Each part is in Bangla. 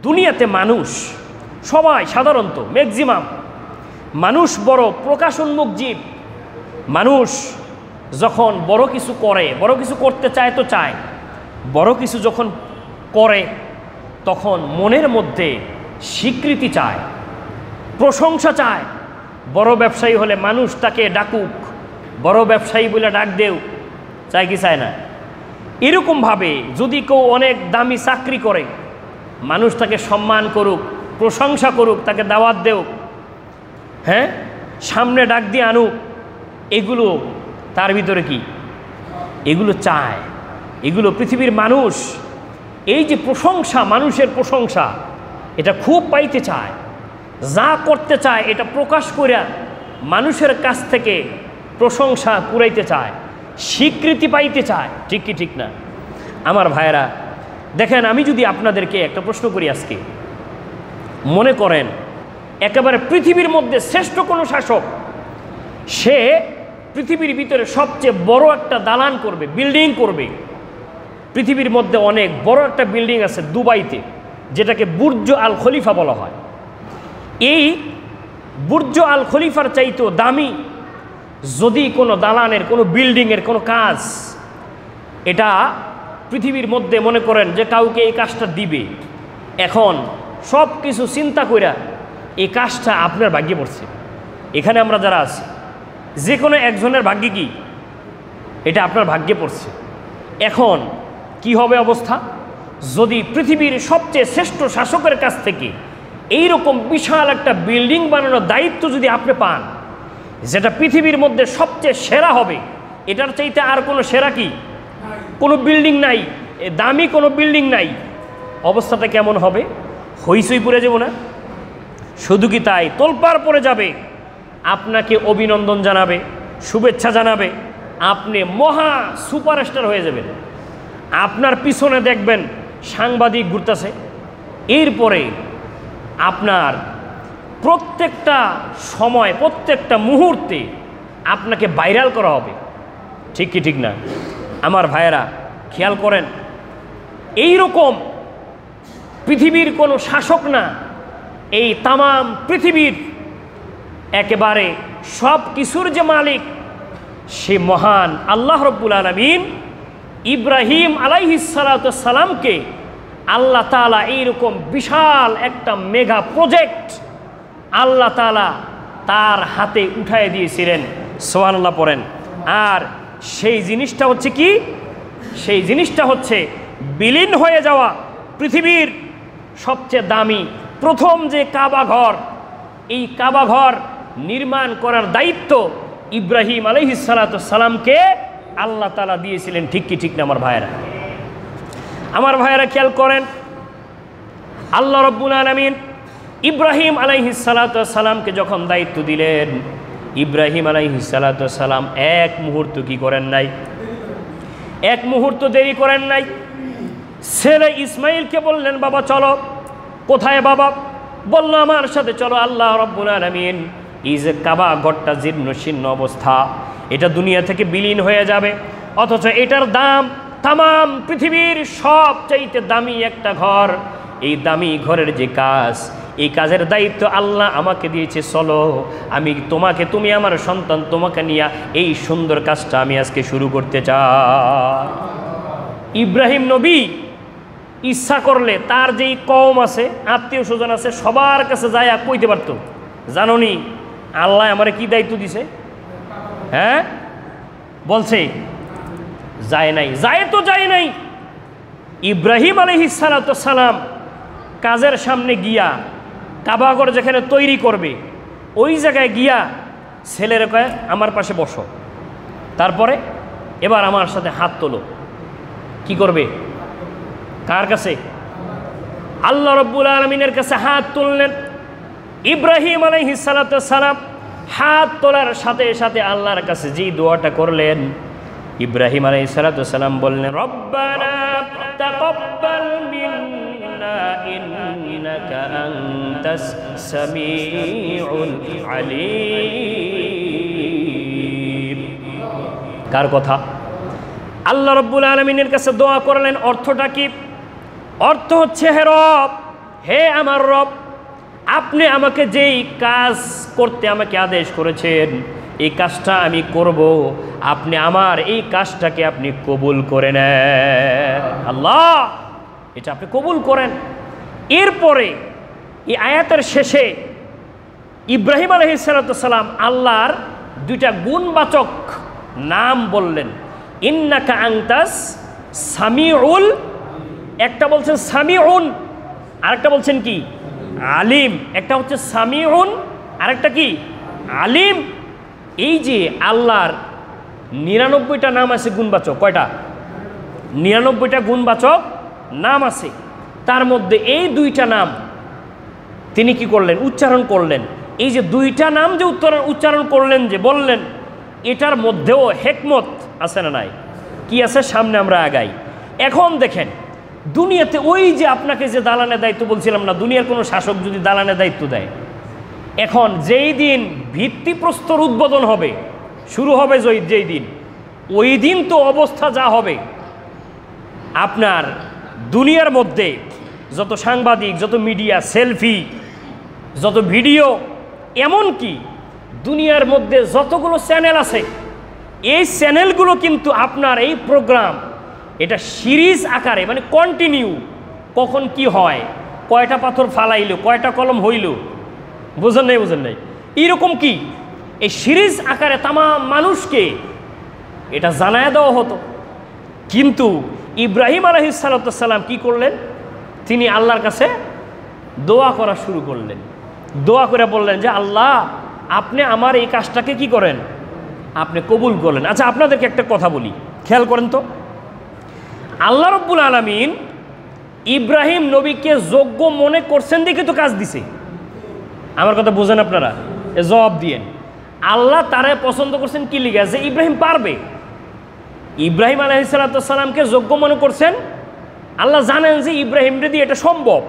দুনিয়াতে মানুষ সবাই সাধারণত ম্যাক্সিমাম মানুষ বড় প্রকাশোন্মুখ জীব। মানুষ যখন বড় কিছু করে, বড় কিছু করতে চায় তো চায়, বড় কিছু যখন করে তখন মনের মধ্যে স্বীকৃতি চায়, প্রশংসা চায়। বড় ব্যবসায়ী হলে মানুষ তাকে ডাকুক, বড় ব্যবসায়ী বলে ডাক দেও, চায় কি চায় না? এরকমভাবে যদি কেউ অনেক দামি চাকরি করে, মানুষ তাকে সম্মান করুক, প্রশংসা করুক, তাকে দাওয়াত দেও, হ্যাঁ, সামনে ডাক দিয়ে আনুক, এগুলো তার ভিতরে কি? এগুলো চায়। এগুলো পৃথিবীর মানুষ, এই যে প্রশংসা, মানুষের প্রশংসা, এটা খুব পাইতে চায়। যা করতে চায় এটা প্রকাশ করে মানুষের কাছ থেকে প্রশংসা কুড়াইতে চায়, স্বীকৃতি পাইতে চায়। ঠিক কি ঠিক না আমার ভাইয়েরা? দেখেন, আমি যদি আপনাদেরকে একটা প্রশ্ন করি আজকে, মনে করেন একেবারে পৃথিবীর মধ্যে শ্রেষ্ঠ কোনো শাসক, সে পৃথিবীর ভিতরে সবচেয়ে বড় একটা দালান করবে, বিল্ডিং করবে। পৃথিবীর মধ্যে অনেক বড় একটা বিল্ডিং আছে দুবাইতে, যেটাকে বুর্জ আল খলিফা বলা হয়। এই বুর্জ আল খলিফার চাইতেও দামি যদি কোনো দালানের, কোনো বিল্ডিংয়ের কোনো কাজ, এটা পৃথিবীর মধ্যে মনে করেন যে কাউকে এই কাজটা দিবে, এখন সব কিছু চিন্তা কইরা এই কাজটা আপনার ভাগ্যে পড়ছে। এখানে আমরা যারা আছি, যে কোনো একজনের ভাগ্যে কি এটা আপনার ভাগ্যে পড়ছে। এখন কি হবে অবস্থা যদি পৃথিবীর সবচেয়ে শ্রেষ্ঠ শাসকের কাছ থেকে এইরকম বিশাল একটা বিল্ডিং বানানোর দায়িত্ব যদি আপনি পান, যেটা পৃথিবীর মধ্যে সবচেয়ে সেরা হবে, এটার চাইতে আর কোনো সেরা কি কোনো বিল্ডিং নাই, দামি কোনো বিল্ডিং নাই, অবস্থাটা কেমন হবে? হইচই পড়ে যাব না? শুধু কি তাই, তোলপাড় পড়ে যাবে, আপনাকে অভিনন্দন জানাবে, শুভেচ্ছা জানাবে, আপনি মহা সুপারস্টার হয়ে যাবেন। আপনার পিছনে দেখবেন সাংবাদিক ঘুরতেছে, এরপরে আপনার প্রত্যেকটা সময়, প্রত্যেকটা মুহূর্তে আপনাকে ভাইরাল করা হবে। ঠিক কি ঠিক না আমার ভাইয়েরা? খেয়াল করেন, এই রকম পৃথিবীর কোনো শাসক না, এই তামাম পৃথিবীর একেবারে সব কিছুর যে মালিক, সে মহান আল্লাহ রব্বুল আলামিন ইব্রাহিম আলাইহিস সালাতু ওয়াস সালামকে আল্লাহ তাআলা এইরকম বিশাল একটা মেগা প্রজেক্ট আল্লাহ তাআলা তার হাতে উঠায় দিয়েছিলেন। সুবহানাল্লাহ পড়েন। আর সেই জিনিসটা হচ্ছে কি? সেই জিনিসটা হচ্ছে বিলীন হয়ে যাওয়া পৃথিবীর সবচেয়ে দামি প্রথম যে কাবা ঘর, এই কাবা ঘর নির্মাণ করার দায়িত্ব ইব্রাহিম আলাইহিস সালাতু ওয়াস সালামকে আল্লাহ তাআলা দিয়েছিলেন। ঠিক কি ঠিক না আমার ভাইয়েরা? আমার ভাইয়েরা খেয়াল করেন, আল্লাহ রব্বুল আলামিন ইব্রাহিম আলাইহিস সালাতু ওয়াস সালামকে যখন দায়িত্ব দিলেন, ইব্রাহিম আলাইহিস সালাতু ওয়াস সালাম এক মুহূর্ত কি করেন নাই, এক মুহূর্ত দেরি করেন নাই। ছেলে ইসমাইলকে বললেন, বাবা চলো। কোথায় বাবা? বলল, আমার সাথে চলো। আল্লাহ রব্বুল আলামিন এই যে কাবা ঘরটা জীর্ণ শীর্ণ অবস্থা, এটা দুনিয়া থেকে বিলীন হয়ে যাবে, অথচ এটার দাম তামাম পৃথিবীর সবচাইতে দামি একটা ঘর। এই দামি ঘরের যে কাজ, এই কাজের দায়িত্ব আল্লাহ আমাকে দিয়েছে। চলো, আমি তোমাকে, তুমি আমার সন্তান, তোমাকে নিয়ে এই সুন্দর কাজটা আমি আজকে শুরু করতে চাই। ইব্রাহিম নবী ইচ্ছা করলে তার যেই কওম আছে, আত্মীয় স্বজন আছে, সবার কাছে যায় কইতে পারতো, জানোনি আল্লাহ আমারে কি দায়িত্ব দিছে? হ্যাঁ বলছে, যায় নাই, যায় তো যায় নাই। ইব্রাহিম আলাইহিস সালাতু ওয়াস সালাম কাজের সামনে গিয়া, কাবাঘর যেখানে তৈরি করবে ওই জায়গায় গিয়া ছেলের কয়, আমার পাশে বসো, তারপরে এবার আমার সাথে হাত তোলো। কি করবে? কার কাছে? আল্লাহ রব্বুল আলামিনের কাছে হাত তুললেন। ইব্রাহিম আলাইহিস সালাতু ওয়াস সালাম হাত তোলার সাথে সাথে আল্লাহর কাছে যেই দোয়াটা করলেন, ইব্রাহিম আলাইহিস সালাতু ওয়াস সালাম বললেন, রব্বানা তাকাব্বাল মিন্না ইন্নাকা আনতাস সামিউল আলিম। কার কথা? আল্লাহ রব্বুল আলামিনের কাছে দোয়া করলেন। অর্থটা কি? অর্থ হচ্ছে, হে রব, হে আমার রব, আপনি আমাকে যেই কাজ করতে আমাকে আদেশ করেছেন এই কাজটা আমি করব, আপনি আমার এই কাজটাকে আপনি কবুল করে নেন। আল্লাহ, এটা আপনি কবুল করেন। এরপরে এই আয়াতের শেষে ইব্রাহিম আলাইহিস সালাম আল্লাহর দুইটা গুণবাচক নাম বললেন, ইন্নাকা আনতাস সামিউল, একটা বলছেন সামিউন, আরেকটা বলছেন কি আলিম। একটা হচ্ছে সামিউন, আরেকটা কি আলিম। এই যে আল্লাহর 99টা নাম আছে গুণবাচক, কয়টা? 99টা গুণবাচক নাম আছে, তার মধ্যে এই দুইটা নাম তিনি কি করলেন? উচ্চারণ করলেন। এই যে দুইটা নাম যে উচ্চারণ করলেন, যে বললেন, এটার মধ্যেও হেকমত আছে না নাই? কি আছে? সামনে আমরা আগাই। এখন দেখেন, দুনিয়াতে ওই যে আপনাকে যে দালানের দায়িত্ব বলছিলাম না, দুনিয়ার কোনো শাসক যদি দালানের দায়িত্ব দেয়, এখন যেই দিন ভিত্তিপ্রস্তর উদ্বোধন হবে, শুরু হবে যেই দিন, ওই দিন তো অবস্থা যা হবে, আপনার দুনিয়ার মধ্যে যত সাংবাদিক, যত মিডিয়া, সেলফি, যত ভিডিও, এমনকি দুনিয়ার মধ্যে যতগুলো চ্যানেল আছে, এই চ্যানেলগুলো কিন্তু আপনার এই প্রোগ্রাম এটা সিরিজ আকারে, মানে কন্টিনিউ, কখন কি হয়, কয়টা পাথর ফালাইল, কয়টা কলম হইল, বুঝেন নাই, এইরকম কি এই সিরিজ আকারে তামাম মানুষকে এটা জানায় দেওয়া হতো। কিন্তু ইব্রাহিম আলাইহিস সালাম কি করলেন? তিনি আল্লাহর কাছে দোয়া করা শুরু করলেন। দোয়া করে বললেন যে আল্লাহ, আপনি আমার এই কাজটাকে কি করেন? আপনি কবুল করলেন। আচ্ছা, আপনাদেরকে একটা কথা বলি, খেয়াল করেন তো, আল্লাহ রব্বুল আলামিন ইব্রাহিম নবীকে যোগ্য মনে করছেন দেখে তো কাজ দিছে। আমার কথা বোঝেন আপনারা? জবাব দিয়েন। আল্লাহ তারে পছন্দ করছেন কি লিগা? যে ইব্রাহিম পারবে। ইব্রাহিম আলাইহিস সালামকে যোগ্য মনে করছেন। আল্লাহ জানেন যে ইব্রাহিম রেদি এটা সম্ভব,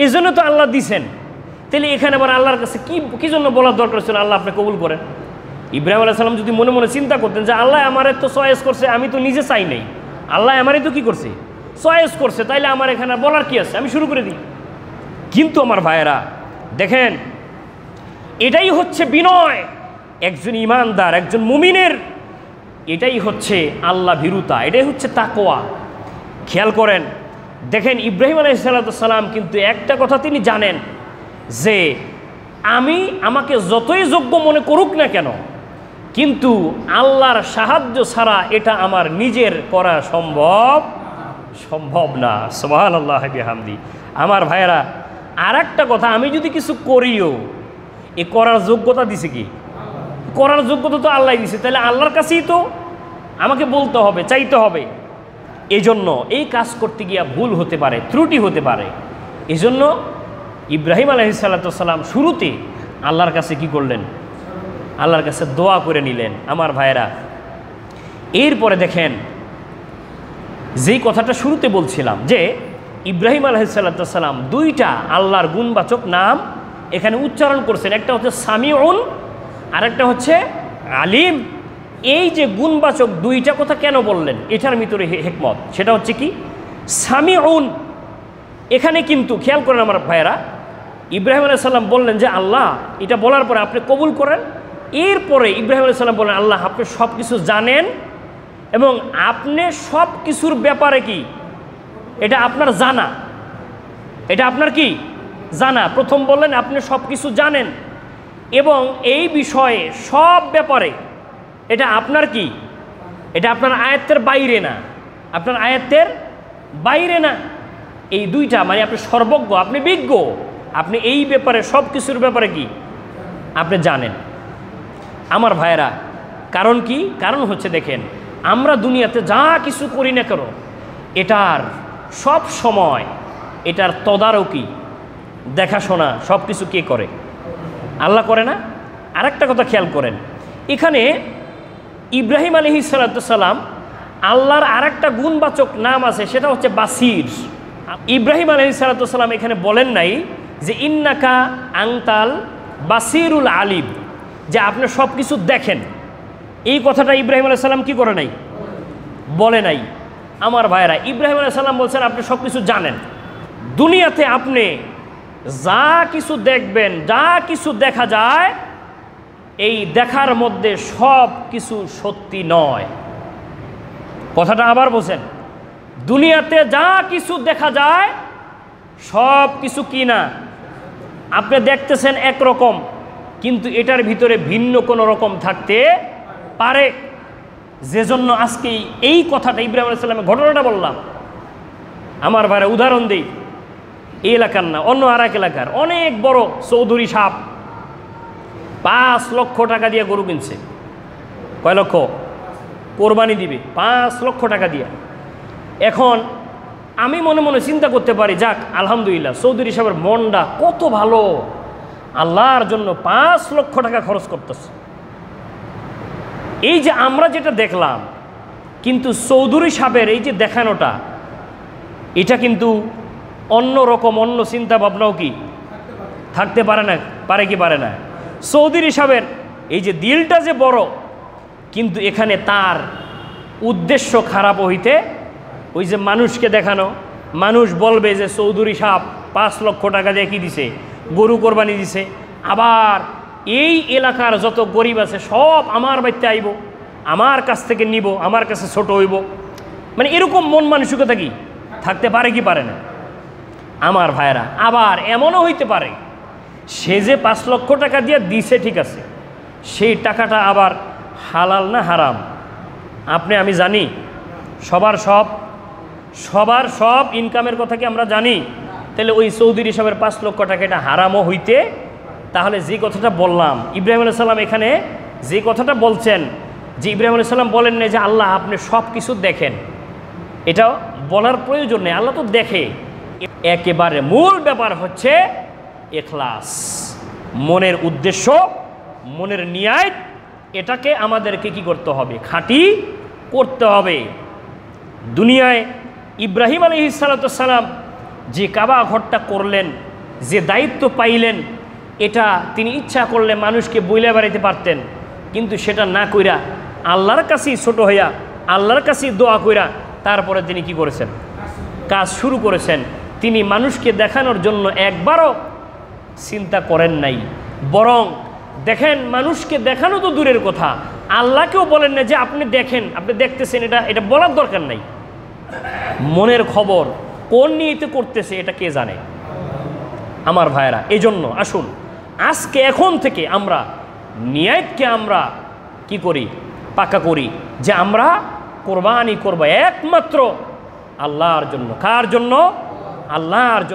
এই জন্য তো আল্লাহ দিছেন। তাহলে এখানে আবার আল্লাহর কাছে কি জন্য বলার দরকার ছিল আল্লাহ আপনি কবুল করেন? ইব্রাহিম আলাইহিস সালাম যদি মনে মনে চিন্তা করতেন যে আল্লাহ আমারে তো চয়েস করছে, আমি তো নিজে চাই নাই, আল্লাহ আমারই তো কি করছে? চয়েস করছে, তাইলে আমার এখানে বলার কি আছে? আমি শুরু করে দিই। কিন্তু আমার ভাইয়েরা দেখেন, এটাই হচ্ছে বিনয় একজন ইমানদার, একজন মুমিনের, এটাই হচ্ছে আল্লাহ ভীরুতা, এটাই হচ্ছে তাকওয়া। খেয়াল করেন, দেখেন ইব্রাহিম আলাইহিস সালাম কিন্তু একটা কথা তিনি জানেন যে আমাকে যতই যোগ্য মনে করুক না কেন, কিন্তু আল্লাহর সাহায্য ছাড়া এটা আমার নিজের করা সম্ভব না। সুবহানাল্লাহ বিহামদি। আমার ভাইয়েরা, আর একটা কথা, আমি যদি কিছু করিও, এ করার যোগ্যতা দিছে কি? করার যোগ্যতা তো আল্লাহ দিছে, তাহলে আল্লাহর কাছেই তো আমাকে বলতে হবে, চাইতে হবে। এই জন্য এই কাজ করতে গিয়া ভুল হতে পারে, ত্রুটি হতে পারে। এই জন্য ইব্রাহিম আলাইহিস সালাম শুরুতে আল্লাহর কাছে কি করলেন? আল্লাহর কাছে দোয়া করে নিলেন। আমার ভাইয়েরা, এরপরে দেখেন, যেই কথাটা শুরুতে বলছিলাম যে ইব্রাহিম আলাইহিস সালাম দুইটা আল্লাহর গুণবাচক নাম এখানে উচ্চারণ করছেন, একটা হচ্ছে সামিউন, আর একটা হচ্ছে আলিম। এই যে গুণবাচক দুইটা কথা কেন বললেন, এটার ভিতরে হিকমত, সেটা হচ্ছে কি? সামিউন, এখানে কিন্তু খেয়াল করেন আমার ভাইয়েরা, ইব্রাহিম আলাইহিস সালাম বললেন যে আল্লাহ, এটা বলার পরে আপনি কবুল করেন। এরপরে ইব্রাহিম আলাইহিস সালাম বললেন, আল্লাহ আপনি সব কিছু জানেন এবং আপনি সব কিছুর ব্যাপারে কি, এটা আপনার জানা, এটা আপনার কি জানা। প্রথম বললেন আপনি সব কিছু জানেন এবং এই বিষয়ে সব ব্যাপারে এটা আপনার কি, এটা আপনার আয়ত্তের বাইরে না, আপনার আয়ত্তের বাইরে না। এই দুইটা মানে আপনি সর্বজ্ঞ, আপনি বিজ্ঞ, আপনি এই ব্যাপারে সব কিছুর ব্যাপারে কি আপনি জানেন। আমার ভাইয়েরা, কারণ কি? কারণ হচ্ছে দেখেন, আমরা দুনিয়াতে যা কিছু করি না কেন, এটার সব সময় এটার তদারকি, দেখাশোনা সব কিছু কে করে? আল্লাহ করে না? আরেকটা কথা খেয়াল করেন, এখানে ইব্রাহিম আলাইহিস সালাম আল্লাহর আরেকটা গুণবাচক নাম আছে, সেটা হচ্ছে বাসির। ইব্রাহিম আলাইহিস সালাম এখানে বলেন নাই যে ইন্নাকা আনতাল বাসিরুল আলিম, যে আপনি সব কিছু দেখেন। এই কথাটা ইব্রাহিম আলাইহিস সালাম কি করে নাই? বলে নাই। আমার ভাইয়েরা, ইব্রাহিম আলাইহিস সালাম বলছেন আপনি সব কিছু জানেন। দুনিয়াতে আপনি যা কিছু দেখবেন, যা কিছু দেখা যায়, এই দেখার মধ্যে সব কিছু সত্যি নয়। কথাটা আবার বোঝেন, দুনিয়াতে যা কিছু দেখা যায় সব কিছু কি না? আপনি দেখতেছেন একরকম, কিন্তু এটার ভিতরে ভিন্ন কোনো রকম থাকতে পারে। যে জন্য আজকে এই কথাটা, ইব্রাহিম আলাইহিস সালামের ঘটনাটা বললাম। আমার ভাইরা উদাহরণ দিই, এই এলাকার না, অন্য আর এক এলাকার অনেক বড় চৌধুরী সাপ 5 লক্ষ টাকা দিয়ে গরু কিনছে। কয় লক্ষ? কোরবানি দিবে 5 লক্ষ টাকা দিয়ে। এখন আমি মনে মনে চিন্তা করতে পারি, যাক আলহামদুলিল্লাহ, চৌধুরী সাহেবের মনটা কত ভালো, আল্লাহর জন্য 5 লক্ষ টাকা খরচ করতেছে। এই যে আমরা যেটা দেখলাম, কিন্তু চৌধুরী সাহেবের এই যে দেখানোটা, এটা কিন্তু অন্য রকম, অন্য চিন্তা ভাবনাও কি থাকতে পারে না? পারে কি পারে না? চৌধুরী সাহেবের এই যে দিলটা যে বড়, কিন্তু এখানে তার উদ্দেশ্য খারাপ হইতে, ওই যে মানুষকে দেখানো, মানুষ বলবে যে চৌধুরী সাহেব 5 লক্ষ টাকা দিয়ে কি দিছে? গরু কোরবানি দিছে। আবার এই এলাকার যত গরিব আছে সব আমার বাড়িতে আইব, আমার কাছ থেকে নিব, আমার কাছে ছোট হইব। মানে এরকম মন মানসিকতা কি থাকতে পারে কি পারে না? আমার ভাইরা, আবার এমনও হইতে পারে, সে যে 5 লক্ষ টাকা দিয়ে দিছে, ঠিক আছে, সেই টাকাটা আবার হালাল না হারাম? আপনি আমি জানি? সবার সব ইনকামের কথা কি আমরা জানি? তাহলে ওই চৌধুরী সাহেবের 5 লক্ষ টাকা এটা হারামও হইতে, তাহলে যে কথাটা বললাম, ইব্রাহিম আলাইহিস সালাম এখানে যে কথাটা বলছেন, যে ইব্রাহিম আলাইহিস সালাম বলেন না যে আল্লাহ আপনি সব কিছু দেখেন, এটা বলার প্রয়োজন নেই, আল্লাহ তো দেখে। একেবারে মূল ব্যাপার হচ্ছে ইখলাস, মনের উদ্দেশ্য, মনের নিয়াত, এটাকে আমাদেরকে কি করতে হবে? খাঁটি করতে হবে। দুনিয়ায় ইব্রাহিম আলাইহিস সালাম যে কাবা ঘরটা করলেন, যে দায়িত্ব পাইলেন, এটা তিনি ইচ্ছা করলে মানুষকে বইলে বেড়াইতে পারতেন, কিন্তু সেটা না কইরা আল্লাহর কাছেই ছোট হইয়া, আল্লাহর কাছেই দোয়া কইরা তারপরে তিনি কি করেছেন? কাজ শুরু করেছেন। তিনি মানুষকে দেখানোর জন্য একবারও চিন্তা করেন নাই, বরং দেখেন মানুষকে দেখানো তো দূরের কথা, আল্লাহকেও বলেন না যে আপনি দেখেন, আপনি দেখতেছেন, এটা বলার দরকার নাই। মনের খবর কোন নিয়তে করতেছে এটা কে জানে? আমার ভাইয়েরা, এই জন্য আসুন আজকে এখন থেকে আমরা নিয়তকে আমরা কি করি? পাকা করি, যে আমরা কোরবানি করব একমাত্র আল্লাহর জন্য। কার জন্য? আল্লাহর জন্য।